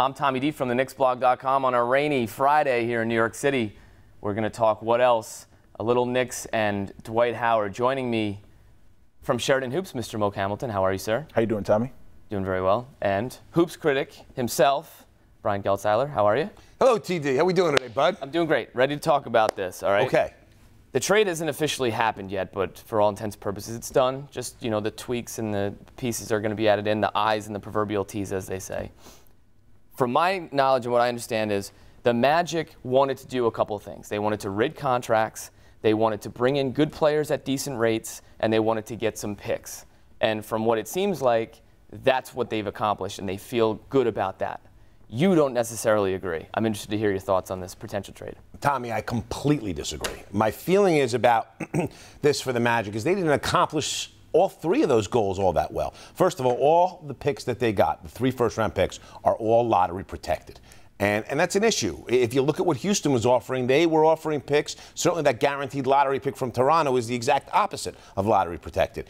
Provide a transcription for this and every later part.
I'm Tommy D from the KnicksBlog.com on a rainy Friday here in New York City. We're going to talk what else? A little Knicks and Dwight Howard. Joining me from Sheridan Hoops, Mr. Moke Hamilton. How are you, sir? How you doing, Tommy? Doing very well. And Hoops critic himself, Brian Geltzeiler. How are you? Hello, TD. How we doing today, bud? I'm doing great. Ready to talk about this, all right? Okay. The trade hasn't officially happened yet, but for all intents and purposes, it's done. Just, you know, the tweaks and the pieces are going to be added in, the I's and the proverbial T's, as they say. From my knowledge and what I understand is the Magic wanted to do a couple of things. They wanted to rid contracts, they wanted to bring in good players at decent rates, and they wanted to get some picks. And from what it seems like, that's what they've accomplished, and they feel good about that. You don't necessarily agree. I'm interested to hear your thoughts on this potential trade. Tommy, I completely disagree. My feeling is about this for the Magic is they didn't accomplish all three of those goals all that well. First of all the picks that they got, the 3 first-round picks, are all lottery protected. And that's an issue. If you look at what Houston was offering, they were offering picks. Certainly that guaranteed lottery pick from Toronto is the exact opposite of lottery protected.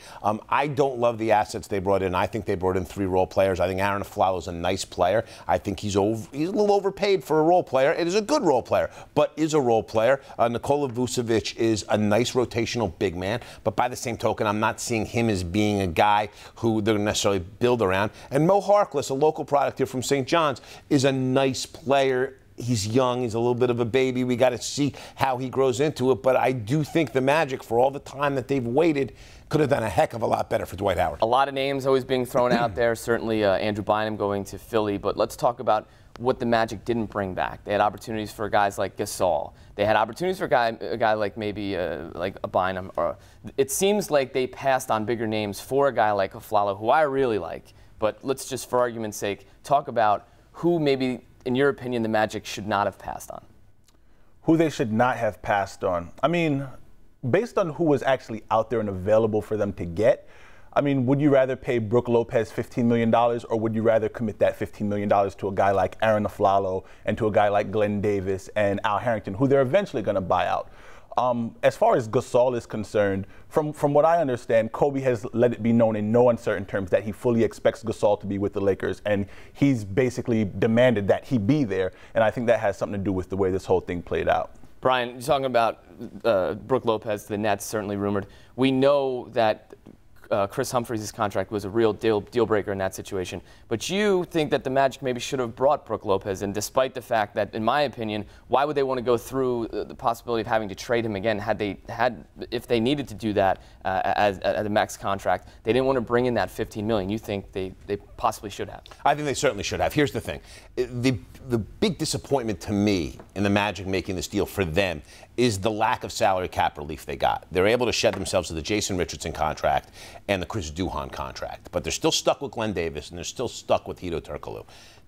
I don't love the assets they brought in. I think they brought in 3 role players. I think Aaron Aflalo is a nice player. I think he's a little overpaid for a role player. It is a good role player, but is a role player. Nikola Vucevic is a nice rotational big man, but by the same token, I'm not seeing him as being a guy who they're going to necessarily build around. And Mo Harkless, a local product here from St. John's, is a nice player. He's young. He's a little bit of a baby. We got to see how he grows into it. But I do think the Magic, for all the time that they've waited, could have done a heck of a lot better for Dwight Howard. A lot of names always being thrown out there. Certainly Andrew Bynum going to Philly. But let's talk about what the Magic didn't bring back. They had opportunities for guys like Gasol. They had opportunities for a guy like maybe like a Bynum. Or it seems like they passed on bigger names for a guy like Aflalo, who I really like. But let's just, for argument's sake, talk about who maybe, in your opinion, the Magic should not have passed on. Who they should not have passed on. I mean, based on who was actually out there and available for them to get, I mean, would you rather pay Brook Lopez $15 million, or would you rather commit that $15 million to a guy like Aaron Aflalo and to a guy like Glenn Davis and Al Harrington, who they're eventually going to buy out? As far as Gasol is concerned, from what I understand, Kobe has let it be known in no uncertain terms that he fully expects Gasol to be with the Lakers, and he's basically demanded that he be there, and I think that has something to do with the way this whole thing played out. Brian, you're talking about Brook Lopez, the Nets, certainly rumored. We know that Chris Humphries' contract was a real deal breaker in that situation. But you think that the Magic maybe should have brought Brook Lopez, and despite the fact that, in my opinion, why would they want to go through the possibility of having to trade him again if they needed to do that as a max contract? They didn't want to bring in that $15 million. You think they possibly should have? I think they certainly should have. Here's the thing. The big disappointment to me in the Magic making this deal for them is the lack of salary cap relief they got. They're able to shed themselves to the Jason Richardson contract and the Chris Duhon contract, but they're still stuck with Glenn Davis and they're still stuck with Hedo Turkoglu.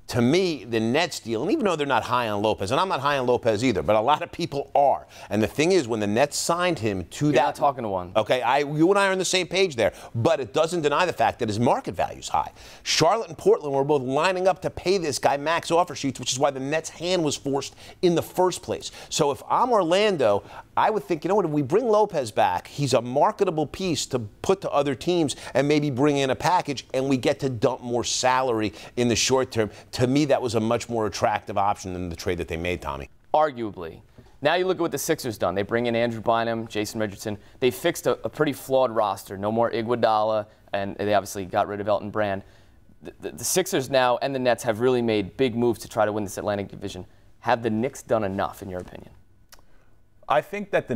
To me, the Nets deal, and even though they're not high on Lopez, and I'm not high on Lopez either, but a lot of people are. And the thing is, when the Nets signed him to that... You're not talking to one. Okay, you and I are on the same page there, but it doesn't deny the fact that his market value is high. Charlotte and Portland were both lining up to pay this guy max offer sheets, which is why the Nets' hand was forced in the first place. So if I'm Orlando, I would think, you know what, if we bring Lopez back, he's a marketable piece to put to other teams and maybe bring in a package, and we get to dump more salary in the short term. To me, that was a much more attractive option than the trade that they made, Tommy. Arguably. Now you look at what the Sixers done. They bring in Andrew Bynum, Jason Richardson. They fixed a pretty flawed roster. No more Iguodala, and they obviously got rid of Elton Brand. The Sixers now and the Nets have really made big moves to try to win this Atlantic division. Have the Knicks done enough, in your opinion? I think that the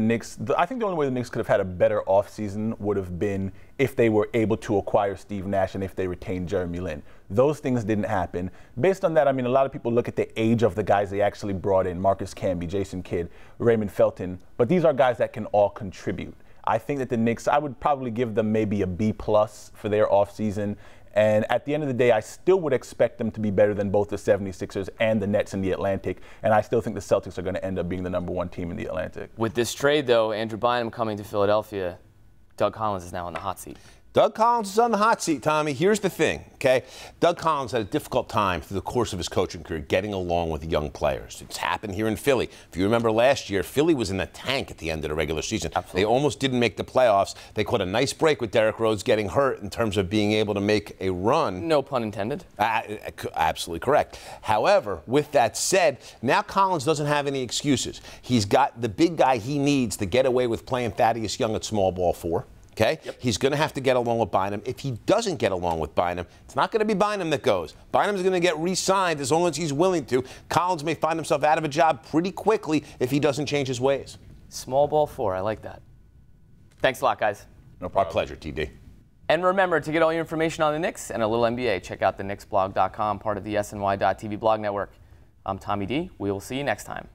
only way the Knicks could have had a better offseason would have been if they were able to acquire Steve Nash and if they retained Jeremy Lin. Those things didn't happen. Based on that, I mean, a lot of people look at the age of the guys they actually brought in, Marcus Camby, Jason Kidd, Raymond Felton, but these are guys that can all contribute. I think that the Knicks, I would probably give them maybe a B+ for their offseason. And at the end of the day, I still would expect them to be better than both the 76ers and the Nets in the Atlantic. And I still think the Celtics are going to end up being the #1 team in the Atlantic. With this trade, though, Andrew Bynum coming to Philadelphia, Doug Collins is now in the hot seat. Doug Collins is on the hot seat, Tommy. Here's the thing, okay? Doug Collins had a difficult time through the course of his coaching career getting along with young players. It's happened here in Philly. If you remember last year, Philly was in the tank at the end of the regular season. Absolutely. They almost didn't make the playoffs. They caught a nice break with Derrick Rose getting hurt in terms of being able to make a run. No pun intended. Absolutely correct. However, with that said, now Collins doesn't have any excuses. He's got the big guy he needs to get away with playing Thaddeus Young at small ball 4. Okay? Yep. He's going to have to get along with Bynum. If he doesn't get along with Bynum, it's not going to be Bynum that goes. Bynum's going to get re-signed as long as he's willing to. Collins may find himself out of a job pretty quickly if he doesn't change his ways. Small ball 4. I like that. Thanks a lot, guys. No problem. Our pleasure, TD. And remember, to get all your information on the Knicks and a little NBA, check out the KnicksBlog.com, part of the SNY.TV blog network. I'm Tommy D. We will see you next time.